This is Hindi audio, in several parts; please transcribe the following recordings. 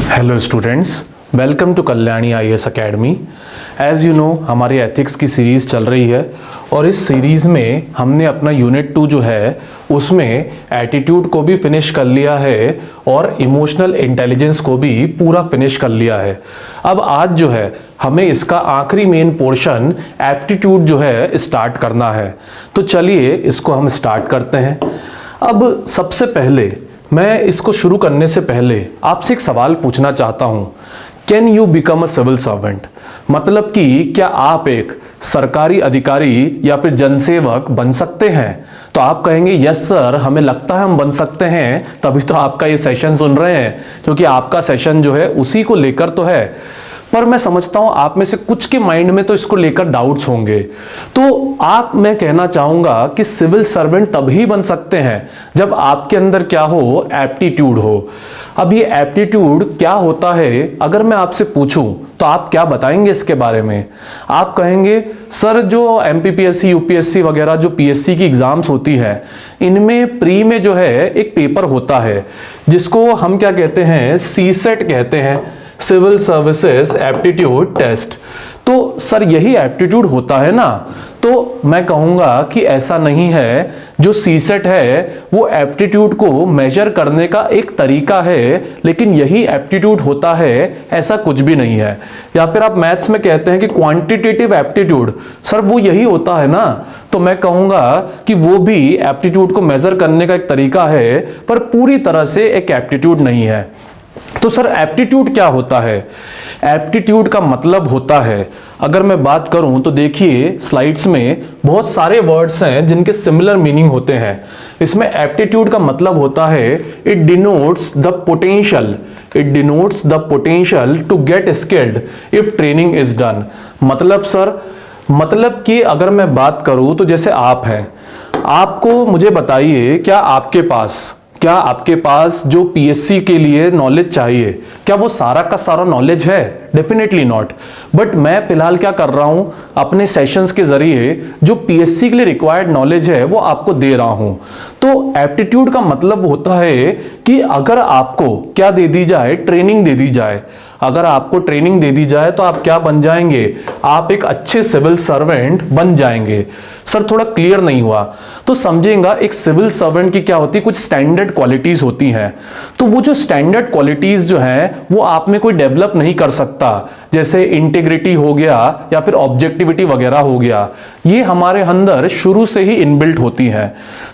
Hello students, welcome to Kalyani IAS academy. As you know हमारी एथिक्स की सीरीज़ चल रही है और इस सीरीज़ में हमने अपना यूनिट 2 जो है उसमें एटीट्यूड को भी फिनिश कर लिया है और इमोशनल इंटेलिजेंस को भी पूरा फिनिश कर लिया है। अब आज जो है हमें इसका आखिरी मेन पोर्शन एप्टीट्यूड जो है स्टार्ट करना है। तो चलिए इसको हम स्टार्ट करते हैं। अब सबसे पहले मैं इसको शुरू करने से पहले आपसे एक सवाल पूछना चाहता हूं, can you become a civil servant? मतलब कि क्या आप एक सरकारी अधिकारी या फिर जनसेवक बन सकते हैं? तो आप कहेंगे यस सर, हमें लगता है हम बन सकते हैं, तभी तो आपका ये सेशन सुन रहे हैं, क्योंकि आपका सेशन जो है उसी को लेकर तो है। पर मैं समझता हूं आप में से कुछ के माइंड में तो इसको लेकर डाउट्स होंगे। तो मैं कहना चाहूंगा कि सिविल सर्वेंट तभी बन सकते हैं जब आपके अंदर क्या हो, एप्टीट्यूड हो। अब ये एप्टीट्यूड क्या होता है अगर मैं आपसे पूछूं तो आप क्या बताएंगे इसके बारे में? आप कहेंगे सर जो एमपीपीएससी, यूपीएससी वगैरह जो पीएससी की एग्जाम्स होती है इनमें प्री में जो है एक पेपर होता है जिसको हम क्या कहते हैं, सीसेट कहते हैं, सिविल सर्विसेज एप्टीट्यूड टेस्ट। तो सर यही एप्टीट्यूड होता है ना? तो मैं कहूंगा कि ऐसा नहीं है। जो सीसेट है वो एप्टीट्यूड को मेजर करने का एक तरीका है, लेकिन यही एप्टीट्यूड होता है, ऐसा कुछ भी नहीं है। या फिर आप मैथ्स में कहते हैं कि क्वांटिटेटिव एप्टीट्यूड, सर वो यही होता है ना? तो मैं कहूंगा कि वो भी एप्टीट्यूड को मेजर करने का एक तरीका है, पर पूरी तरह से एक एप्टीट्यूड नहीं है। तो सर एप्टीट्यूड क्या होता है? एप्टीट्यूड का मतलब होता है, अगर मैं बात करूं तो देखिए स्लाइड्स में बहुत सारे वर्ड्स हैं जिनके सिमिलर मीनिंग होते हैं। इसमें एप्टीट्यूड का मतलब होता है it denotes the potential to get skilled if training is done. मतलब सर, मतलब कि अगर मैं बात करूं तो जैसे आप हैं, आपको मुझे बताइए क्या आपके पास जो पीएससी के लिए नॉलेज चाहिए, क्या वो सारा का सारा नॉलेज है? Definitely not. बट मैं फिलहाल क्या कर रहा हूं, अपने सेशंस के जरिए जो पीएससी के लिए रिक्वायर्ड नॉलेज है वो आपको दे रहा हूं। तो एप्टीट्यूड का मतलब होता है कि अगर आपको क्या दे दी जाए, ट्रेनिंग दे दी जाए। अगर आपको ट्रेनिंग दे दी जाए तो आप क्या बन जाएंगे? आप एक अच्छे सिविल सर्वेंट बन जाएंगे। सर थोड़ा क्लियर नहीं हुआ तो समझेगा, एक सिविल सर्वेंट की क्या होती है, कुछ स्टैंडर्ड क्वालिटीज होती हैं। तो वो जो स्टैंडर्ड क्वालिटीज जो हैं वो आप में कोई डेवलप नहीं कर सकता, जैसे इंटीग्रिटी हो गया या फिर ऑब्जेक्टिविटी वगैरह हो गया, ये हमारे अंदर शुरू से ही इनबिल्ट होती हैं।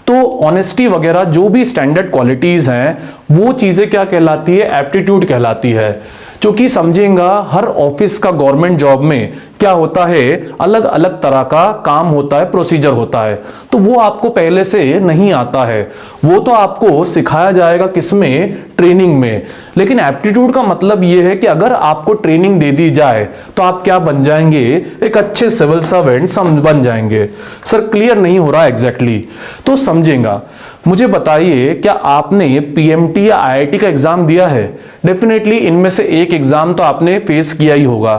तो ऑनेस्टी वगैरह जो भी स्टैंडर्ड क्वालिटीज हैं वो चीजें क्या कहलाती है, एप्टीट्यूड कहलाती है। क्योंकि समझेगा हर ऑफिस का गवर्नमेंट जॉब में क्या होता है, अलग अलग तरह का काम होता है, प्रोसीजर होता है, तो वो आपको पहले से नहीं आता है, वो तो आपको सिखाया जाएगा किसमें, ट्रेनिंग में। लेकिन एप्टीट्यूड का मतलब ये है कि अगर आपको ट्रेनिंग दे दी जाए तो आप क्या बन जाएंगे, एक अच्छे सिविल सर्वेंट बन जाएंगे। सर क्लियर नहीं हो रहा एग्जैक्टली तो समझेगा। मुझे बताइए क्या आपने पीएमटी या आईआईटी का एग्जाम दिया है? डेफिनेटली इनमें से एक एग्जाम तो आपने फेस किया ही होगा।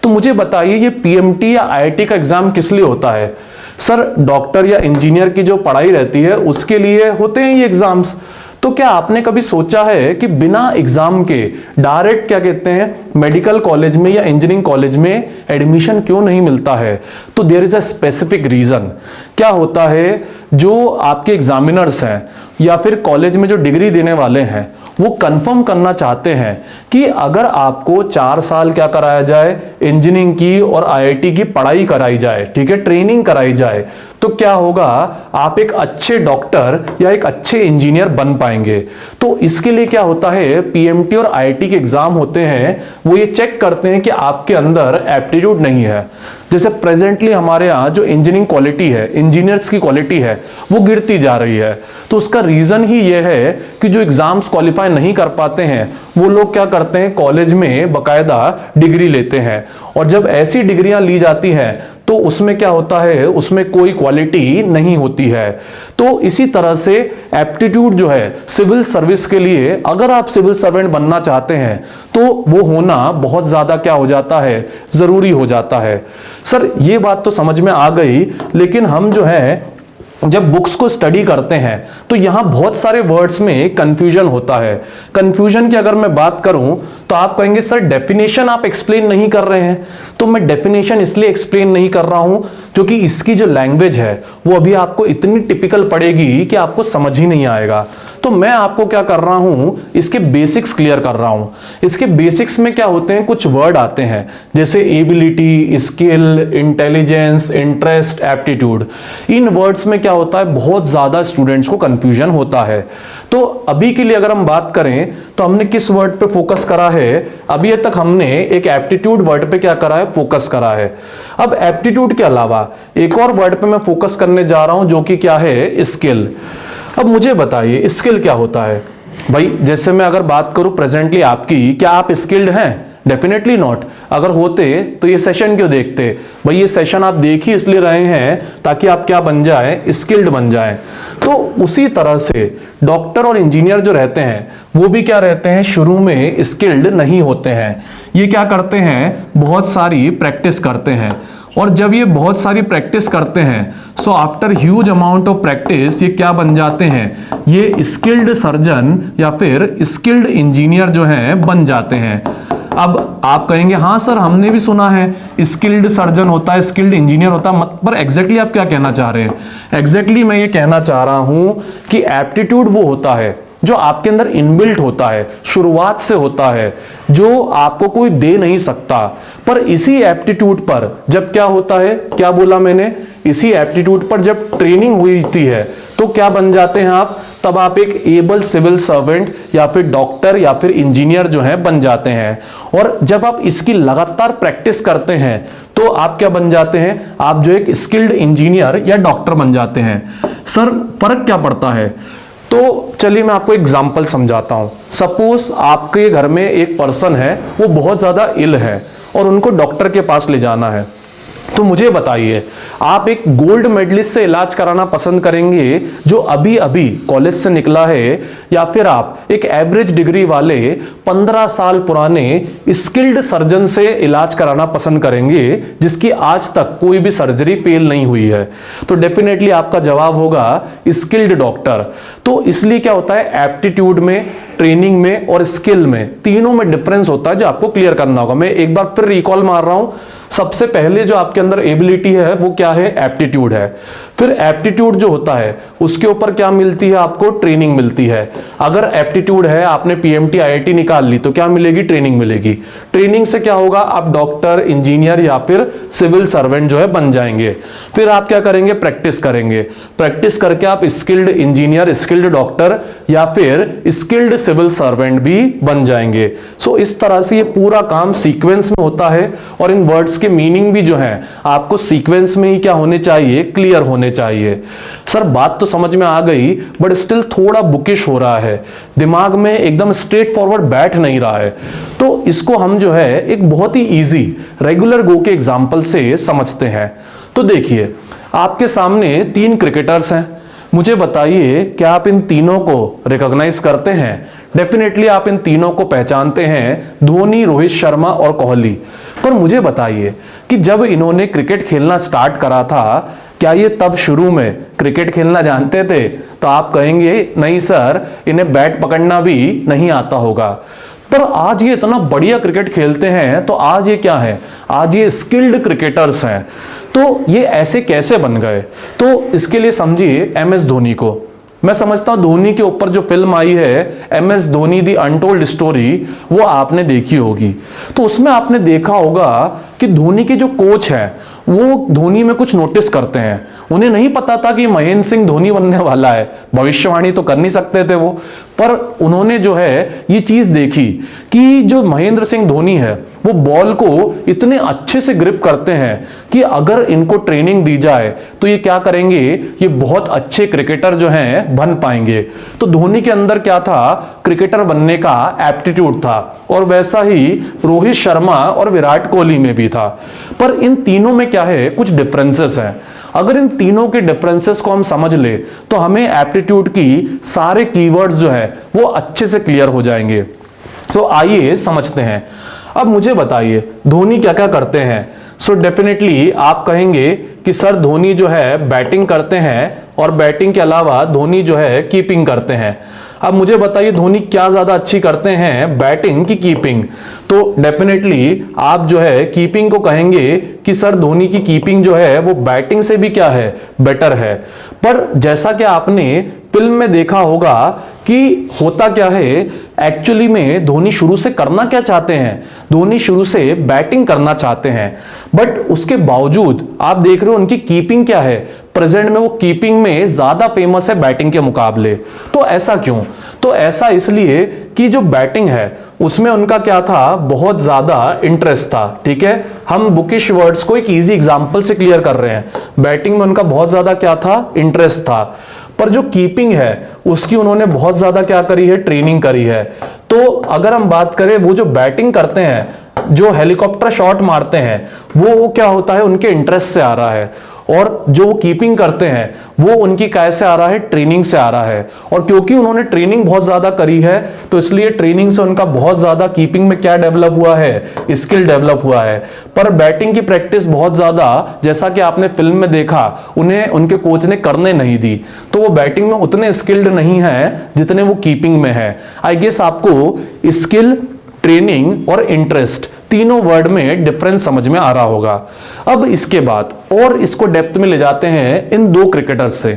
तो मुझे बताइए ये पीएमटी या आईआईटी का एग्जाम किस लिए होता है? सर डॉक्टर या इंजीनियर की जो पढ़ाई रहती है उसके लिए होते हैं ये एग्जाम्स। तो क्या आपने कभी सोचा है कि बिना एग्जाम के डायरेक्ट क्या कहते हैं, मेडिकल कॉलेज में या इंजीनियरिंग कॉलेज में एडमिशन क्यों नहीं मिलता है? तो there is a specific reason. क्या होता है, जो आपके एग्जामिनर्स हैं या फिर कॉलेज में जो डिग्री देने वाले हैं वो कंफर्म करना चाहते हैं कि अगर आपको 4 साल क्या कराया जाए, इंजीनियरिंग की और आईआईटी की पढ़ाई कराई जाए, ठीक है, ट्रेनिंग कराई जाए, तो क्या होगा, आप एक अच्छे डॉक्टर या एक अच्छे इंजीनियर बन पाएंगे। तो इसके लिए क्या होता है, पीएमटी और आईआईटी के एग्जाम होते हैं, वो ये चेक करते हैं कि आपके अंदर एप्टीट्यूड नहीं है। जैसे प्रेजेंटली हमारे यहाँ जो इंजीनियरिंग क्वालिटी है, इंजीनियर्स की क्वालिटी है, वो गिरती जा रही है। तो उसका रीजन ही ये है कि जो एग्जाम्स क्वालिफाई नहीं कर पाते हैं वो लोग क्या करते हैं, कॉलेज में बकायदा डिग्री लेते हैं, और जब ऐसी डिग्रियां ली जाती हैं तो उसमें क्या होता है, उसमें कोई क्वालिटी नहीं होती है। तो इसी तरह से एप्टीट्यूड जो है सिविल सर्विस के लिए, अगर आप सिविल सर्वेंट बनना चाहते हैं तो वो होना बहुत ज्यादा क्या हो जाता है, जरूरी हो जाता है। सर ये बात तो समझ में आ गई, लेकिन हम जो है जब बुक्स को स्टडी करते हैं तो यहां बहुत सारे वर्ड्स में कंफ्यूजन होता है। कंफ्यूजन की अगर मैं बात करूं तो आप कहेंगे सर डेफिनेशन आप एक्सप्लेन नहीं कर रहे हैं। तो मैं डेफिनेशन इसलिए एक्सप्लेन नहीं कर रहा हूं क्योंकि इसकी जो लैंग्वेज है वो अभी आपको इतनी टिपिकल पड़ेगी कि आपको समझ ही नहीं आएगा। तो मैं आपको क्या कर रहा हूं, इसके बेसिक्स क्लियर कर रहा हूं। इसके बेसिक्स में क्या होते हैं, कुछ वर्ड आते हैं जैसे ability, skill, intelligence, interest, aptitude. इन वर्ड्स में क्या होता है, बहुत ज्यादा स्टूडेंट्स को कंफ्यूजन होता है। तो अभी के लिए अगर हम बात करें तो हमने किस वर्ड पे फोकस करा है, अभी तक हमने एक एप्टीट्यूड वर्ड पे क्या करा है, फोकस करा है। अब एप्टीट्यूड के अलावा एक और वर्ड पे मैं फोकस करने जा रहा हूं जो कि क्या है, स्किल। अब मुझे बताइए स्किल क्या होता है भाई। जैसे मैं अगर बात करूं प्रेजेंटली आपकी, क्या आप स्किल्ड हैं? Definitely not. अगर होते तो ये सेशन क्यों देखते भाई? ये सेशन आप देख ही इसलिए रहे हैं ताकि आप क्या बन जाए, स्किल्ड बन जाए। तो उसी तरह से डॉक्टर और इंजीनियर जो रहते हैं वो भी क्या रहते हैं, शुरू में स्किल्ड नहीं होते हैं। ये क्या करते हैं, बहुत सारी प्रैक्टिस करते हैं। और जब ये बहुत सारी प्रैक्टिस करते हैं so after huge amount of practice ये क्या बन जाते हैं, ये स्किल्ड सर्जन या फिर स्किल्ड इंजीनियर जो हैं बन जाते हैं। अब आप कहेंगे हाँ सर हमने भी सुना है स्किल्ड सर्जन होता है, स्किल्ड इंजीनियर होता है, पर एग्जैक्टली आप क्या कहना चाह रहे हैं? एग्जैक्टली मैं ये कहना चाह रहा हूं कि एप्टीट्यूड वो होता है जो आपके अंदर इनबिल्ट होता है, शुरुआत से होता है, जो आपको कोई दे नहीं सकता। पर इसी एप्टीट्यूड पर जब क्या होता है, क्या बोला मैंने, इसी एप्टीट्यूड पर जब ट्रेनिंग हुई है तो क्या बन जाते हैं आप, तब आप एक एबल सिविल सर्वेंट या फिर डॉक्टर या फिर इंजीनियर जो है बन जाते हैं। और जब आप इसकी लगातार प्रैक्टिस करते हैं तो आप क्या बन जाते हैं, आप जो एक स्किल्ड इंजीनियर या डॉक्टर बन जाते हैं। सर फर्क क्या पड़ता है? तो चलिए मैं आपको एग्जांपल समझाता हूं। सपोज आपके घर में एक पर्सन है, वो बहुत ज्यादा इल है और उनको डॉक्टर के पास ले जाना है। तो मुझे बताइए आप एक गोल्ड मेडलिस्ट से इलाज कराना पसंद करेंगे जो अभी अभी कॉलेज से निकला है, या फिर आप एक एवरेज डिग्री वाले 15 साल पुराने स्किल्ड सर्जन से इलाज कराना पसंद करेंगे जिसकी आज तक कोई भी सर्जरी फेल नहीं हुई है? तो डेफिनेटली आपका जवाब होगा स्किल्ड डॉक्टर। तो इसलिए क्या होता है, एप्टीट्यूड में, ट्रेनिंग में और स्किल में, तीनों में डिफरेंस होता है जो आपको क्लियर करना होगा। मैं एक बार फिर रिकॉल मार रहा हूं। सबसे पहले जो आपके अंदर एबिलिटी है वो क्या है, एप्टीट्यूड है। फिर एप्टीट्यूड जो होता है उसके ऊपर क्या मिलती है, आपको ट्रेनिंग मिलती है। अगर एप्टीट्यूड है, आपने पीएमटी आईआईटी निकाल ली तो क्या मिलेगी, ट्रेनिंग मिलेगी। ट्रेनिंग से क्या होगा, आप डॉक्टर, इंजीनियर या फिर सिविल सर्वेंट जो है बन जाएंगे। फिर आप क्या करेंगे, प्रैक्टिस करेंगे। प्रैक्टिस करके आप स्किल्ड इंजीनियर, स्किल्ड डॉक्टर या फिर स्किल्ड सिविल सर्वेंट भी बन जाएंगे। सो इस तरह से ये पूरा काम सीक्वेंस में होता है और इन वर्ड्स के मीनिंग भी जो है आपको सीक्वेंस में ही क्या होने चाहिए, क्लियर होने चाहिए। सर बात तो समझ में आ गई बट स्टिल थोड़ा बुकिश हो रहा है, दिमाग में एकदम स्ट्रेट फॉरवर्ड बैठ नहीं रहा है। तो इसको हम जो है एक बहुत ही इजी रेगुलर गो के एग्जांपल से समझते हैं। तो देखिए आपके सामने 3 क्रिकेटर्स हैं। मुझे बताइए क्या आप इन तीनों को रिकॉग्नाइज करते हैं? डेफिनेटली आप इन तीनों को पहचानते हैं, धोनी, रोहित शर्मा और कोहली। पर मुझे बताइए कि जब इन्होंने क्रिकेट खेलना स्टार्ट करा था क्या ये तब शुरू में क्रिकेट खेलना जानते थे? तो आप कहेंगे नहीं सर, इन्हें बैट पकड़ना भी नहीं आता होगा। पर आज ये इतना बढ़िया क्रिकेट खेलते हैं, तो आज ये क्या है, आज ये स्किल्ड क्रिकेटर्स हैं। तो ये ऐसे कैसे बन गए? तो इसके लिए समझिए एमएस धोनी को। मैं समझता हूं धोनी के ऊपर जो फिल्म आई है MS Dhoni the untold story, वो आपने देखी होगी। तो उसमें आपने देखा होगा कि धोनी के जो कोच हैं वो धोनी में कुछ नोटिस करते हैं। उन्हें नहीं पता था कि महेंद्र सिंह धोनी बनने वाला है, भविष्यवाणी तो कर नहीं सकते थे वो, पर उन्होंने जो है ये चीज देखी कि जो महेंद्र सिंह धोनी है वो बॉल को इतने अच्छे से ग्रिप करते हैं कि अगर इनको ट्रेनिंग दी जाए तो ये क्या करेंगे, ये बहुत अच्छे क्रिकेटर जो हैं बन पाएंगे। तो धोनी के अंदर क्या था, क्रिकेटर बनने का एप्टीट्यूड था, और वैसा ही रोहित शर्मा और विराट कोहली में भी था। पर इन तीनों में क्या है, कुछ डिफरेंसेस हैं। अगर इन तीनों के डिफरेंसेस को हम समझ ले तो हमें एप्टीट्यूड की सारे कीवर्ड्स जो है वो अच्छे से क्लियर हो जाएंगे। तो आइए समझते हैं। अब मुझे बताइए धोनी क्या क्या करते हैं। सो डेफिनेटली आप कहेंगे कि सर धोनी जो है बैटिंग करते हैं और बैटिंग के अलावा धोनी जो है कीपिंग करते हैं। अब मुझे बताइए धोनी क्या ज्यादा अच्छी करते हैं, बैटिंग की कीपिंग? तो डेफिनेटली आप जो है कीपिंग को कहेंगे कि सर धोनी की कीपिंग जो है वो बैटिंग से भी क्या है, बेटर है। पर जैसा कि आपने फिल्म में देखा होगा कि होता क्या है, एक्चुअली में धोनी शुरू से करना क्या चाहते हैं, धोनी शुरू से बैटिंग करना चाहते हैं, बट उसके बावजूद आप देख रहे हो उनकी कीपिंग क्या है, प्रेजेंट में वो कीपिंग में ज्यादा फेमस है बैटिंग के मुकाबले। तो ऐसा क्यों? तो ऐसा इसलिए कि जो बैटिंग है उसमें उनका क्या था, बहुत ज्यादा इंटरेस्ट था। ठीक है, हम बुकिश वर्ड्स को एक इजी एग्जांपल से क्लियर कर रहे हैं। बैटिंग में उनका बहुत ज्यादा क्या था, इंटरेस्ट था। पर जो कीपिंग है उसकी उन्होंने बहुत ज्यादा क्या करी है, ट्रेनिंग करी है। तो अगर हम बात करें वो जो बैटिंग करते हैं, जो हेलीकॉप्टर शॉट मारते हैं, वो क्या होता है, उनके इंटरेस्ट से आ रहा है। और जो वो कीपिंग करते हैं वो उनकी कैसे आ रहा है, ट्रेनिंग से आ रहा है। और क्योंकि उन्होंने ट्रेनिंग बहुत ज्यादा करी है तो इसलिए ट्रेनिंग से उनका बहुत ज्यादा कीपिंग में क्या डेवलप हुआ है, स्किल डेवलप हुआ है। पर बैटिंग की प्रैक्टिस बहुत ज्यादा, जैसा कि आपने फिल्म में देखा, उन्हें उनके कोच ने करने नहीं दी, तो वो बैटिंग में उतने स्किल्ड नहीं है जितने वो कीपिंग में है। आई गेस आपको स्किल, ट्रेनिंग और इंटरेस्ट तीनों वर्ड में डिफरेंस समझ में आ रहा होगा। अब इसके बाद और इसको डेप्थ में ले जाते हैं इन दो क्रिकेटर्स से,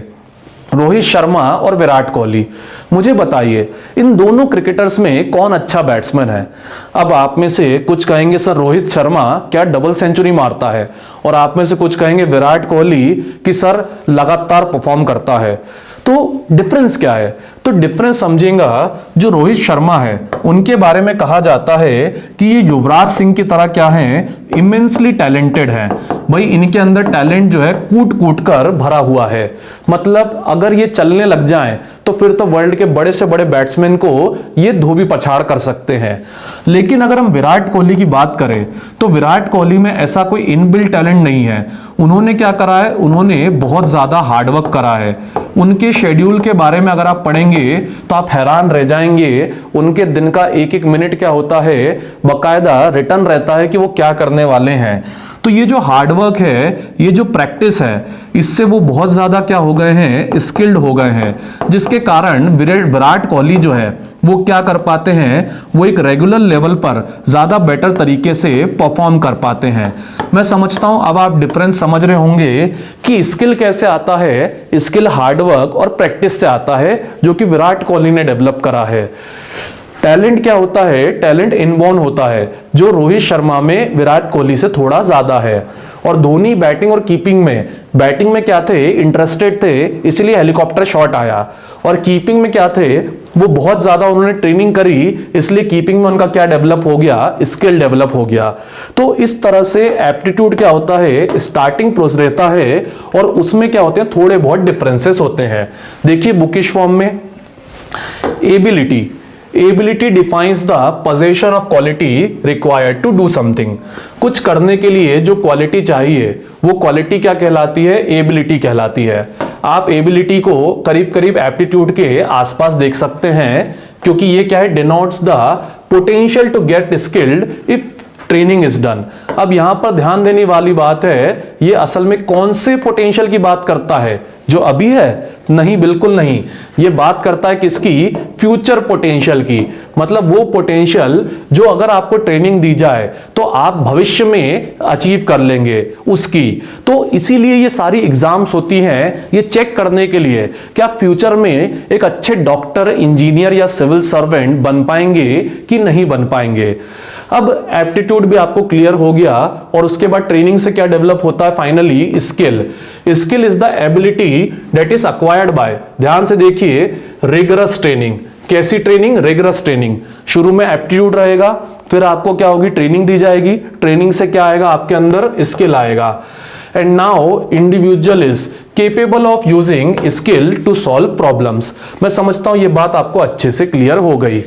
रोहित शर्मा और विराट कोहली। मुझे बताइए इन दोनों क्रिकेटर्स में कौन अच्छा बैट्समैन है? अब आप में से कुछ कहेंगे सर रोहित शर्मा क्या डबल सेंचुरी मारता है, और आप में से कुछ कहेंगे विराट कोहली कि सर लगातार परफॉर्म करता है। तो डिफरेंस क्या है? तो डिफरेंस समझेगा, जो रोहित शर्मा है उनके बारे में कहा जाता है कि ये युवराज सिंह की तरह क्या है, इमेंसली टैलेंटेड है। भाई इनके अंदर टैलेंट जो है कूट कूट कर भरा हुआ है। मतलब अगर ये चलने लग जाएं तो फिर तो वर्ल्ड के बड़े से बड़े बैट्समैन को ये धोबी पछाड़ कर सकते हैं। लेकिन अगर हम विराट कोहली की बात करें तो विराट कोहली में ऐसा कोई इनबिल्ट टैलेंट नहीं है। उन्होंने क्या करा है, उन्होंने बहुत ज्यादा हार्डवर्क करा है। उनके शेड्यूल के बारे में अगर आप पढ़ेंगे तो आप हैरान रह जाएंगे। उनके दिन का एक एक मिनट क्या होता है, बकायदा रिटर्न रहता है कि वो क्या करने वाले हैं। तो ये जो हार्डवर्क है, ये जो प्रैक्टिस है, इससे वो बहुत ज्यादा क्या हो गए हैं, स्किल्ड हो गए हैं, जिसके कारण विराट कोहली जो है वो क्या कर पाते हैं, वो एक रेगुलर लेवल पर ज्यादा बेटर तरीके से परफॉर्म कर पाते हैं। मैं समझता हूं अब आप डिफरेंस समझ रहे होंगे कि स्किल कैसे आता है। स्किल हार्डवर्क और प्रैक्टिस से आता है, जो कि विराट कोहली ने डेवलप करा है। टैलेंट क्या होता है, टैलेंट इनबॉर्न होता है, जो रोहित शर्मा में विराट कोहली से थोड़ा ज्यादा है। और धोनी बैटिंग और कीपिंग में क्या थे, इंटरेस्टेड थे, इसलिए हेलीकॉप्टर शॉट आया। और कीपिंग में क्या थे, वो बहुत ज्यादा उन्होंने ट्रेनिंग करी, इसलिए कीपिंग में उनका क्या डेवलप हो गया, स्किल डेवलप हो गया। तो इस तरह से एप्टीट्यूड क्या होता है, स्टार्टिंग प्रोसेस रहता है, और उसमें क्या होते हैं, थोड़े बहुत डिफरेंसेस होते हैं। देखिए बुकिश फॉर्म में ability defines the possession of quality required to do something. कुछ करने के लिए जो क्वालिटी चाहिए वो क्वालिटी क्या कहलाती है, एबिलिटी कहलाती है। आप एबिलिटी को करीब करीब एप्टीट्यूड के आसपास देख सकते हैं, क्योंकि ये क्या है, denotes the potential to get skilled if training is done. अब यहां पर ध्यान देने वाली बात है, ये असल में कौन से पोटेंशियल की बात करता है, जो अभी है? नहीं, बिल्कुल नहीं। ये बात करता है किसकी, फ्यूचर पोटेंशियल की। मतलब वो पोटेंशियल जो अगर आपको ट्रेनिंग दी जाए तो आप भविष्य में अचीव कर लेंगे उसकी। तो इसीलिए ये सारी एग्जाम्स होती हैं, ये चेक करने के लिए कि आप फ्यूचर में एक अच्छे डॉक्टर, इंजीनियर या सिविल सर्वेंट बन पाएंगे कि नहीं बन पाएंगे। अब एप्टीट्यूड भी आपको क्लियर हो गया, और उसके बाद ट्रेनिंग से क्या डेवलप होता है, finally skill. Skill is the ability that is acquired bye, ध्यान से देखिए, रिगरस ट्रेनिंग। कैसी ट्रेनिंग, रिगरस ट्रेनिंग। शुरू में एप्टीट्यूड रहेगा, फिर आपको क्या होगी, ट्रेनिंग दी जाएगी, ट्रेनिंग से क्या आएगा, आपके अंदर स्किल आएगा। And now individual is capable of using skill to solve problems. मैं समझता हूं ये बात आपको अच्छे से क्लियर हो गई।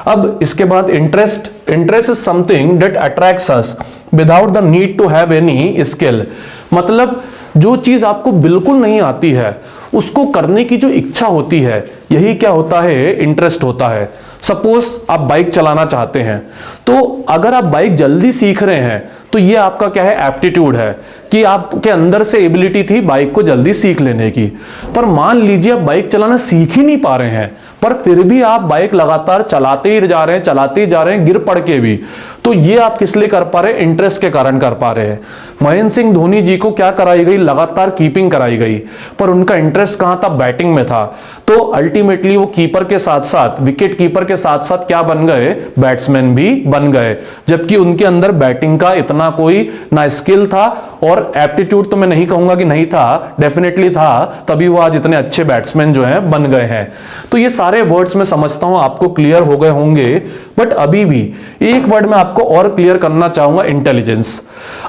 अब इसके बाद interest is something that attracts us without the need to have any skill. मतलब जो चीज आपको बिल्कुल नहीं आती है उसको करने की जो इच्छा होती है, यही क्या होता है, इंटरेस्ट होता है। सपोज आप बाइक चलाना चाहते हैं, तो अगर आप बाइक जल्दी सीख रहे हैं तो ये आपका क्या है, एप्टीट्यूड है कि आपके अंदर से एबिलिटी थी बाइक को जल्दी सीख लेने की। पर मान लीजिए आप बाइक चलाना सीख ही नहीं पा रहे हैं, पर फिर भी आप बाइक लगातार चलाते ही जा रहे हैं, चलाते ही जा रहे हैं, गिर पड़ के भी, तो ये आप किस लिए कर पा रहे हैं, इंटरेस्ट के कारण कर पा रहे हैं। महेंद्र सिंह धोनी जी को क्या कराई गई, लगातार कीपिंग कराई गई, पर उनका इंटरेस्ट कहां था, बैटिंग में था। तो अल्टीमेटली वो कीपर के साथ साथ, विकेट कीपर के साथ साथ क्या बन गए, बैट्समैन भी बन गए, जबकि उनके अंदर बैटिंग का इतना कोई ना स्किल था और एप्टीट्यूड तो मैं नहीं कहूंगा कि नहीं था, डेफिनेटली था, तभी वो आज इतने अच्छे बैट्समैन जो हैं बन गए हैं। तो ये सारे वर्ड्स मैं समझता हूं आपको क्लियर हो गए होंगे, बट अभी भी एक वर्ड में आपको और क्लियर करना चाहूंगा, इंटेलिजेंस।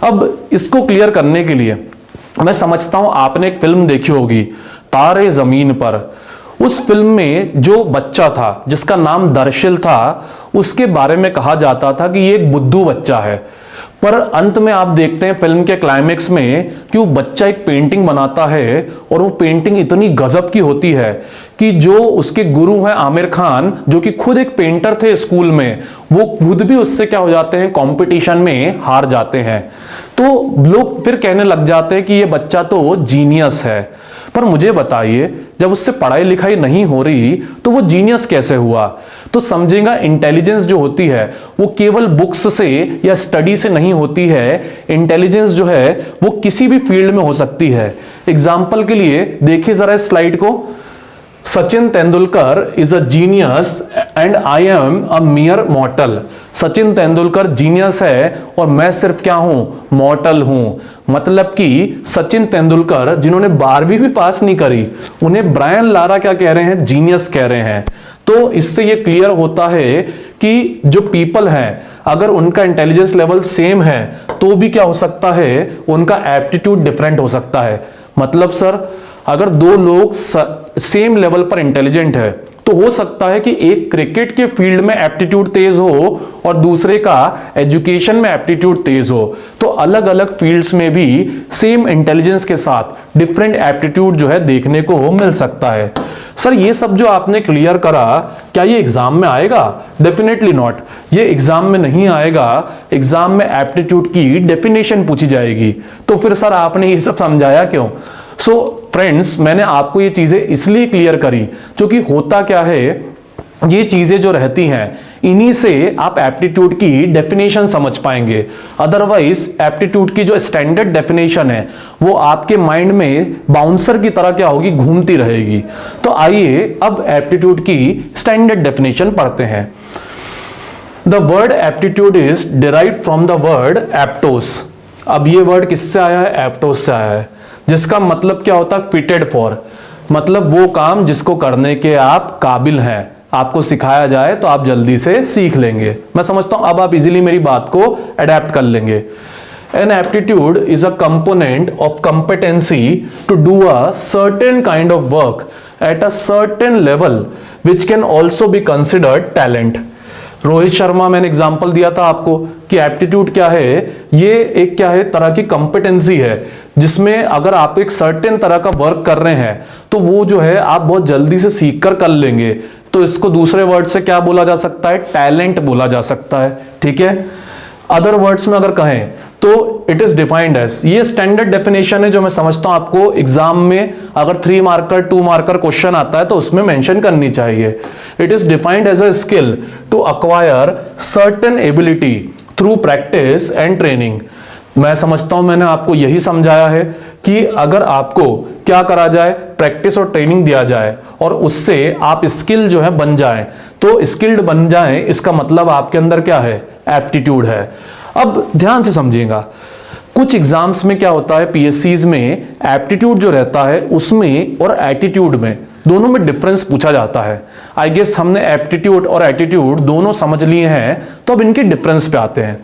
अब इसको क्लियर करने के लिए मैं समझता हूं आपने एक फिल्म देखी होगी, तारे जमीन पर। उस फिल्म में जो बच्चा था जिसका नाम दर्शिल था, उसके बारे में कहा जाता था कि ये एक बुद्धू बच्चा है। पर अंत में आप देखते हैं फिल्म के क्लाइमेक्स में कि वो बच्चा एक पेंटिंग बनाता है और वो पेंटिंग इतनी गजब की होती है कि जो उसके गुरु हैं आमिर खान, जो कि खुद एक पेंटर थे स्कूल में, वो खुद भी उससे क्या हो जाते हैं, कंपटीशन में हार जाते हैं। तो लोग फिर कहने लग जाते हैं कि ये बच्चा तो जीनियस है। पर मुझे बताइए, जब उससे पढ़ाई लिखाई नहीं हो रही तो वो जीनियस कैसे हुआ? तो समझेगा, इंटेलिजेंस जो होती है वो केवल बुक्स से या स्टडी से नहीं होती है। इंटेलिजेंस जो है वो किसी भी फील्ड में हो सकती है। एग्जाम्पल के लिए देखिए जरा इस स्लाइड को। Sachin Tendulkar is a genius and I am a मियर मॉर्टल। Sachin Tendulkar genius है और मैं सिर्फ क्या हूं, मॉर्टल हूं। मतलब कि सचिन तेंदुलकर जिन्होंने 12वीं भी पास नहीं करी, उन्हें ब्रायन लारा क्या कह रहे हैं, जीनियस कह रहे हैं। तो इससे ये क्लियर होता है कि जो पीपल हैं, अगर उनका इंटेलिजेंस लेवल सेम है तो भी क्या हो सकता है, उनका एप्टीट्यूड डिफरेंट हो सकता है। मतलब सर, अगर दो लोग सेम लेवल पर इंटेलिजेंट है तो हो सकता है कि एक क्रिकेट के फील्ड में एप्टीट्यूड तेज हो और दूसरे का एजुकेशन में एप्टीट्यूड तेज हो। तो अलग अलग फील्ड्स में भी सेम इंटेलिजेंस के साथ डिफरेंट एप्टीट्यूड जो है देखने को मिल सकता है। सर ये सब जो आपने क्लियर करा, क्या ये एग्जाम में आएगा? डेफिनेटली नॉट, ये एग्जाम में नहीं आएगा। एग्जाम में एप्टीट्यूड की डेफिनेशन पूछी जाएगी। तो फिर सर आपने ये सब समझाया क्यों? सो फ्रेंड्स, मैंने आपको ये चीजें इसलिए क्लियर करी क्योंकि होता क्या है, ये चीजें जो रहती हैं इन्हीं से आप एप्टीट्यूड की डेफिनेशन समझ पाएंगे। अदरवाइज एप्टीट्यूड की जो स्टैंडर्ड डेफिनेशन है वो आपके माइंड में बाउंसर की तरह क्या होगी, घूमती रहेगी। तो आइए अब एप्टीट्यूड की स्टैंडर्ड डेफिनेशन पढ़ते हैं। The word aptitude is derived from the word एप्टोस। अब ये वर्ड किससे आया है? एप्टोस से आया है, जिसका मतलब क्या होता है, फिटेड फॉर। मतलब वो काम जिसको करने के आप काबिल हैं, आपको सिखाया जाए तो आप जल्दी से सीख लेंगे। मैं समझता हूं अब आप इजीली मेरी बात को अडेप्ट कर लेंगे। An aptitude is a component of competency to do a certain kind of work at a certain level which can also be considered talent. Rohit Sharma, मैंने एग्जांपल दिया था आपको कि एप्टीट्यूड क्या है, ये एक क्या है, तरह की कंपिटेंसी है जिसमें अगर आप एक सर्टेन तरह का वर्क कर रहे हैं तो वो जो है आप बहुत जल्दी से सीख कर लेंगे। तो इसको दूसरे वर्ड से क्या बोला जा सकता है, टैलेंट बोला जा सकता है। ठीक है, अदर वर्ड्स में अगर कहें तो इट इज डिफाइंड एज, ये स्टैंडर्ड डेफिनेशन है जो मैं समझता हूं आपको एग्जाम में अगर 3 मार्कर 2 मार्कर क्वेश्चन आता है तो उसमें मेंशन करनी चाहिए। It is defined as a skill to acquire certain ability through practice and training. मैं समझता हूं मैंने आपको यही समझाया है कि अगर आपको क्या करा जाए, प्रैक्टिस और ट्रेनिंग दिया जाए और उससे आप स्किल जो है बन जाए, तो स्किल्ड बन जाए, इसका मतलब आपके अंदर क्या है, एप्टीट्यूड है। अब ध्यान से समझिएगा, कुछ एग्जाम्स में क्या होता है, पीएससीज में एप्टीट्यूड जो रहता है उसमें और एटीट्यूड में, दोनों में डिफरेंस पूछा जाता है। आई गेस हमने एप्टीट्यूड और एटीट्यूड दोनों समझ लिए हैं, तो अब इनके डिफरेंस पे आते हैं।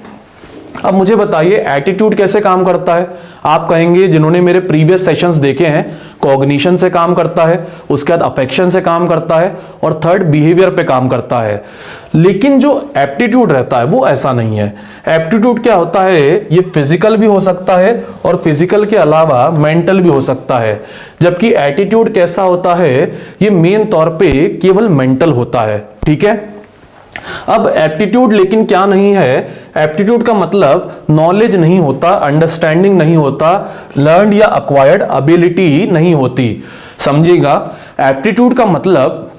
अब मुझे बताइए एटीट्यूड कैसे काम करता है। आप कहेंगे, जिन्होंने मेरे प्रीवियस सेशंस देखे हैं, कॉग्निशन से काम करता है, उसके बाद अफेक्शन से काम करता है और थर्ड बिहेवियर पे काम करता है। लेकिन जो एप्टीट्यूड रहता है वो ऐसा नहीं है। एप्टीट्यूड क्या होता है, ये फिजिकल भी हो सकता है और फिजिकल के अलावा मेंटल भी हो सकता है। जबकि एटीट्यूड कैसा होता है, ये मेन तौर पे केवल मेंटल होता है। ठीक है, अब एप्टीट्यूड लेकिन क्या नहीं है, एप्टीट्यूड का मतलब नॉलेज नहीं होता, अंडरस्टैंडिंग नहीं होता, लर्न या अक्वायर्ड एबिलिटी नहीं होती। समझिएगा, एप्टीट्यूड का मतलब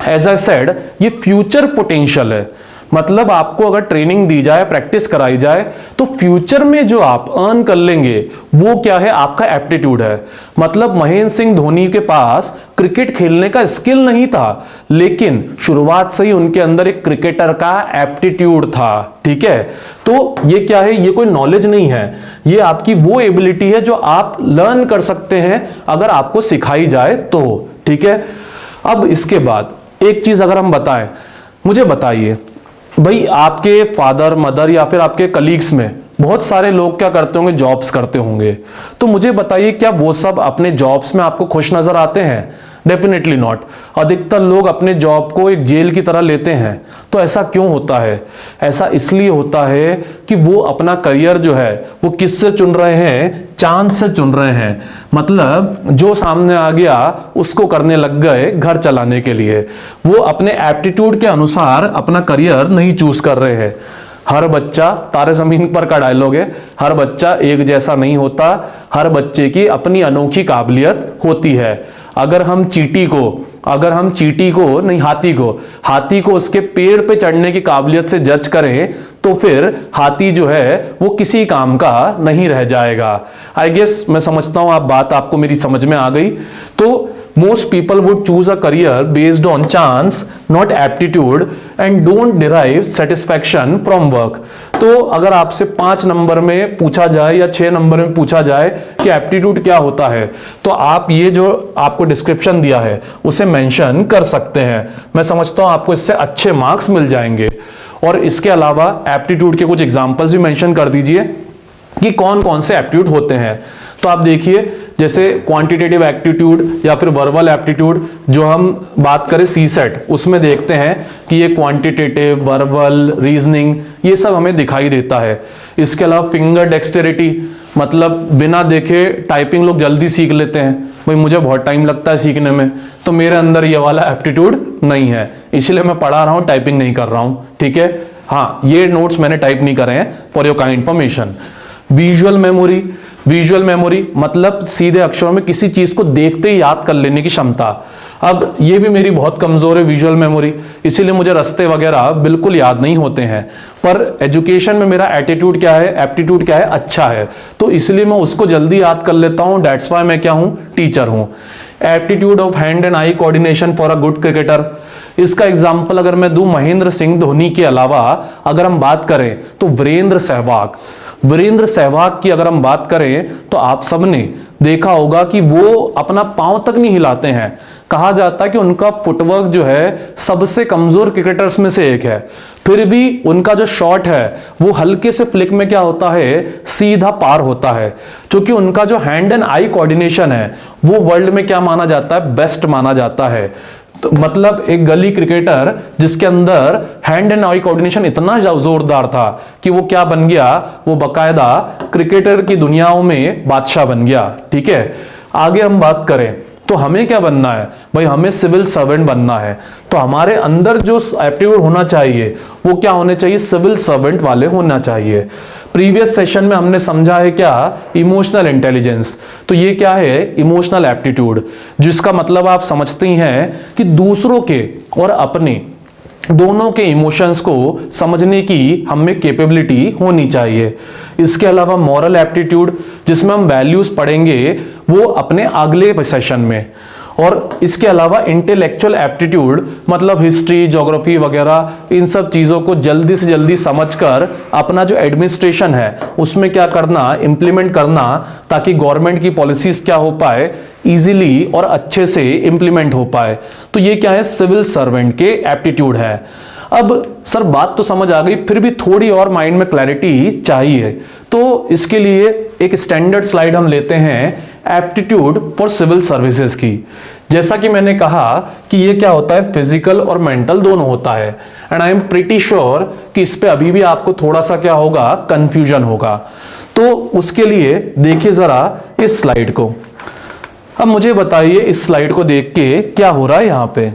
एज आई सेड ये फ्यूचर पोटेंशियल है। मतलब आपको अगर ट्रेनिंग दी जाए, प्रैक्टिस कराई जाए, तो फ्यूचर में जो आप अर्न कर लेंगे वो क्या है, आपका एप्टीट्यूड है। मतलब महेंद्र सिंह धोनी के पास क्रिकेट खेलने का स्किल नहीं था, लेकिन शुरुआत से ही उनके अंदर एक क्रिकेटर का एप्टीट्यूड था। ठीक है, तो ये क्या है, ये कोई नॉलेज नहीं है, ये आपकी वो एबिलिटी है जो आप लर्न कर सकते हैं अगर आपको सिखाई जाए तो। ठीक है, अब इसके बाद एक चीज अगर हम बताएं, मुझे बताइए भाई, आपके फादर मदर या फिर आपके कलीग्स में बहुत सारे लोग क्या करते होंगे, जॉब्स करते होंगे। तो मुझे बताइए, क्या वो सब अपने जॉब्स में आपको खुश नजर आते हैं? Definitely not. अधिकतर लोग अपने जॉब को एक जेल की तरह लेते हैं। तो ऐसा क्यों होता है? ऐसा इसलिए होता है कि वो अपना करियर जो है वो किससे चुन रहे हैं, चांस से चुन रहे हैं। मतलब जो सामने आ गया उसको करने लग गए घर चलाने के लिए। वो अपने एप्टीट्यूड के अनुसार अपना करियर नहीं चूज कर रहे हैं। हर बच्चा, तारे जमीन पर का डायलॉग है, हर बच्चा एक जैसा नहीं होता, हर बच्चे की अपनी अनोखी काबिलियत होती है। अगर हम चींटी को नहीं, हाथी को उसके पेड़ पे चढ़ने की काबिलियत से जज करें तो फिर हाथी जो है वो किसी काम का नहीं रह जाएगा। आई गेस, मैं समझता हूं बात आपको मेरी समझ में आ गई। तो most people would choose a career based on chance, not aptitude, and don't derive satisfaction from work. तो अगर आपसे 5 नंबर में पूछा जाए या 6 नंबर में पूछा जाए कि एप्टीट्यूड क्या होता है, तो आप ये जो आपको डिस्क्रिप्शन दिया है उसे मेंशन कर सकते हैं। मैं समझता हूं आपको इससे अच्छे मार्क्स मिल जाएंगे। और इसके अलावा एप्टीट्यूड के कुछ एग्जांपल्स भी मेंशन कर दीजिए कि कौन कौन से एप्टीट्यूड होते हैं। तो आप देखिए, जैसे क्वांटिटेटिव एप्टीट्यूड या फिर वर्बल एप्टीट्यूड, जो हम बात करें सीसेट, उसमें देखते हैं कि ये क्वांटिटेटिव, वर्बल, रीजनिंग, ये सब हमें दिखाई देता है। इसके अलावा फिंगर डेक्सटेरिटी, मतलब बिना देखे टाइपिंग लोग जल्दी सीख लेते हैं। भाई मुझे बहुत टाइम लगता है सीखने में, तो मेरे अंदर ये वाला एप्टीट्यूड नहीं है, इसलिए मैं पढ़ा रहा हूँ, टाइपिंग नहीं कर रहा हूँ। ठीक है, हाँ, ये नोट्स मैंने टाइप नहीं करे हैं, for your kind information. Visual memory मतलब सीधे अक्षरों में किसी चीज को देखते ही याद कर लेने की क्षमता। अब ये भी मेरी बहुत कमजोर है विजुअल मेमोरी, इसीलिए मुझे रास्ते वगैरह बिल्कुल याद नहीं होते हैं। पर एजुकेशन में मेरा एप्टीट्यूड क्या है, अच्छा है, तो इसलिए मैं उसको जल्दी याद कर लेता हूं। दैट्स व्हाई मैं क्या हूं, टीचर हूं। Aptitude of hand and eye coordination for a good cricketer, इसका एग्जाम्पल अगर मैं दूं महेंद्र सिंह धोनी के अलावा अगर हम बात करें तो वीरेंद्र सहवाग की अगर हम बात करें तो आप सबने देखा होगा कि वो अपना पांव तक नहीं हिलाते हैं। कहा जाता है कि उनका फुटवर्क जो है सबसे कमजोर क्रिकेटर्स में से एक है, फिर भी उनका जो शॉट है वो हल्के से फ्लिक में क्या होता है, सीधा पार होता है। क्योंकि उनका जो हैंड एंड आई कोऑर्डिनेशन है वो वर्ल्ड में क्या माना जाता है, बेस्ट माना जाता है। तो मतलब एक गली क्रिकेटर जिसके अंदर हैंड एंड आई कोऑर्डिनेशन इतना जोरदार था कि वो क्या बन गया, वो बकायदा क्रिकेटर की दुनियाओं में बादशाह बन गया। ठीक है, आगे हम बात करें तो हमें क्या बनना है, भाई हमें सिविल सर्वेंट बनना है। तो हमारे अंदर जो एप्टीट्यूड होना चाहिए वो क्या होने चाहिए, सिविल सर्वेंट वाले होना चाहिए। प्रीवियस सेशन में हमने समझा है क्या, इमोशनल इंटेलिजेंस। तो ये क्या है, इमोशनल एप्टीट्यूड, जिसका मतलब आप समझते ही हैं कि दूसरों के और अपने दोनों के इमोशंस को समझने की हम में कैपेबिलिटी होनी चाहिए। इसके अलावा मॉरल एप्टीट्यूड, जिसमें हम वैल्यूज पढ़ेंगे वो अपने अगले सेशन में। और इसके अलावा इंटेलेक्चुअल एप्टीट्यूड मतलब हिस्ट्री, ज्योग्राफी वगैरह, इन सब चीज़ों को जल्दी से जल्दी समझकर अपना जो एडमिनिस्ट्रेशन है उसमें क्या करना, इंप्लीमेंट करना, ताकि गवर्नमेंट की पॉलिसीज क्या हो पाए, इजीली और अच्छे से इंप्लीमेंट हो पाए। तो ये क्या है, सिविल सर्वेंट के एप्टीट्यूड है। अब सर बात तो समझ आ गई, फिर भी थोड़ी और माइंड में क्लैरिटी चाहिए। तो इसके लिए एक स्टैंडर्ड स्लाइड हम लेते हैं एप्टीट्यूड फॉर सिविल सर्विसेज की। जैसा कि मैंने कहा कि ये क्या होता है, फिजिकल और मेंटल दोनों होता है। And I am pretty sure कि इस पे अभी भी आपको थोड़ा सा क्या होगा, कंफ्यूजन होगा। तो उसके लिए देखिए जरा इस स्लाइड को। अब मुझे बताइए इस स्लाइड को देख के क्या हो रहा है यहाँ पे।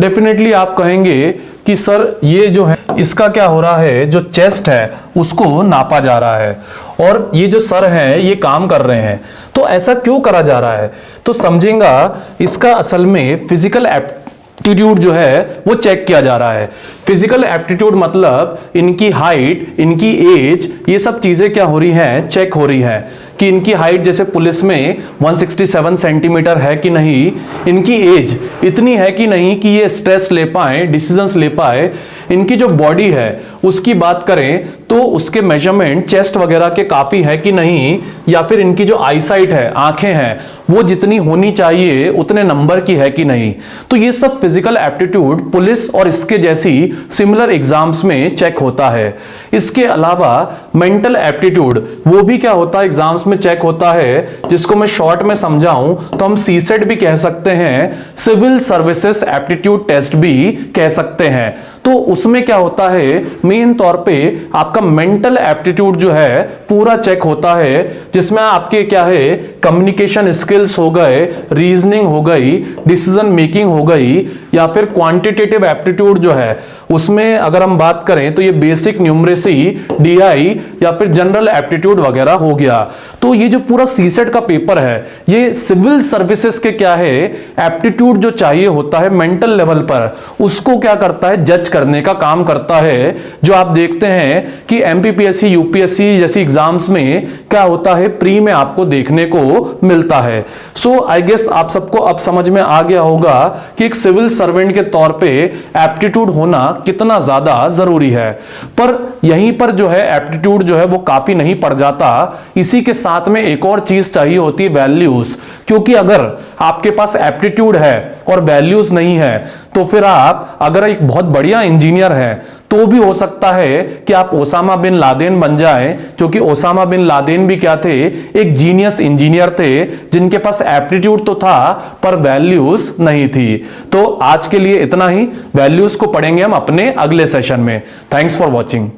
डेफिनेटली आप कहेंगे कि सर ये जो है इसका क्या हो रहा है, जो चेस्ट है उसको नापा जा रहा है और ये जो सर है ये काम कर रहे हैं, तो ऐसा क्यों करा जा रहा है? तो समझेगा इसका असल में फिजिकल एप्टीट्यूड जो है वो चेक किया जा रहा है। फिजिकल एप्टीट्यूड मतलब इनकी हाइट, इनकी एज, ये सब चीजें क्या हो रही हैं, चेक हो रही हैं कि इनकी हाइट जैसे पुलिस में 167 सेंटीमीटर है कि नहीं, इनकी एज इतनी है कि नहीं कि ये स्ट्रेस ले पाए, डिसीजंस ले पाए, इनकी जो बॉडी है उसकी बात करें तो उसके मेजरमेंट चेस्ट वगैरह के काफी है कि नहीं, या फिर इनकी जो आईसाइट है, आंखें हैं, वो जितनी होनी चाहिए उतने नंबर की है कि नहीं। तो ये सब फिजिकल एप्टीट्यूड पुलिस और इसके जैसी सिमिलर एग्जाम्स में चेक होता है। इसके अलावा मेंटल एप्टीट्यूड वो भी क्या होता है, एग्जाम्स में चेक होता है, जिसको मैं शॉर्ट में समझाऊं तो हम सीसेट भी कह सकते हैं, सिविल सर्विसेज एप्टीट्यूड टेस्ट भी कह सकते हैं। तो उसमें क्या होता है, मेन तौर पे आपका मेंटल एप्टीट्यूड जो है पूरा चेक होता है, जिसमें आपके क्या है, कम्युनिकेशन स्किल्स हो गए, रीजनिंग हो गई, डिसीजन मेकिंग हो गई, या फिर क्वांटिटेटिव एप्टीट्यूड जो है उसमें अगर हम बात करें तो ये बेसिक न्यूमरेसी, डीआई या फिर जनरल एप्टीट्यूड वगैरह हो गया। तो ये जो पूरा सीसेट का पेपर है ये सिविल सर्विसेज के क्या है, एप्टीट्यूड जो चाहिए होता है मेंटल लेवल पर, उसको क्या करता है, जज करने का काम करता है। जो आप देखते हैं कि एमपीपीएससी, यूपीएससी जैसी एग्जाम्स में क्या होता है, प्री में आपको देखने को मिलता है। सो आई गेस आप सबको अब समझ में आ गया होगा कि एक सिविल सर्वेंट के तौर पे एप्टीट्यूड होना कितना ज्यादा जरूरी है। पर यहीं पर जो है एप्टीट्यूड जो है वो काफी नहीं पड़ जाता, इसी के साथ में एक और चीज चाहिए होती है, वैल्यूज। क्योंकि अगर आपके पास एप्टीट्यूड है और वैल्यूज नहीं है तो फिर आप अगर एक बहुत बढ़िया इंजीनियर है तो भी हो सकता है कि आप ओसामा बिन लादेन बन जाएं, क्योंकि ओसामा बिन लादेन भी क्या थे, एक जीनियस इंजीनियर थे जिनके पास एप्टीट्यूड तो था पर वैल्यूज नहीं थी। तो आज के लिए इतना ही, वैल्यूज को पढ़ेंगे हम अपने अगले सेशन में। Thanks for watching.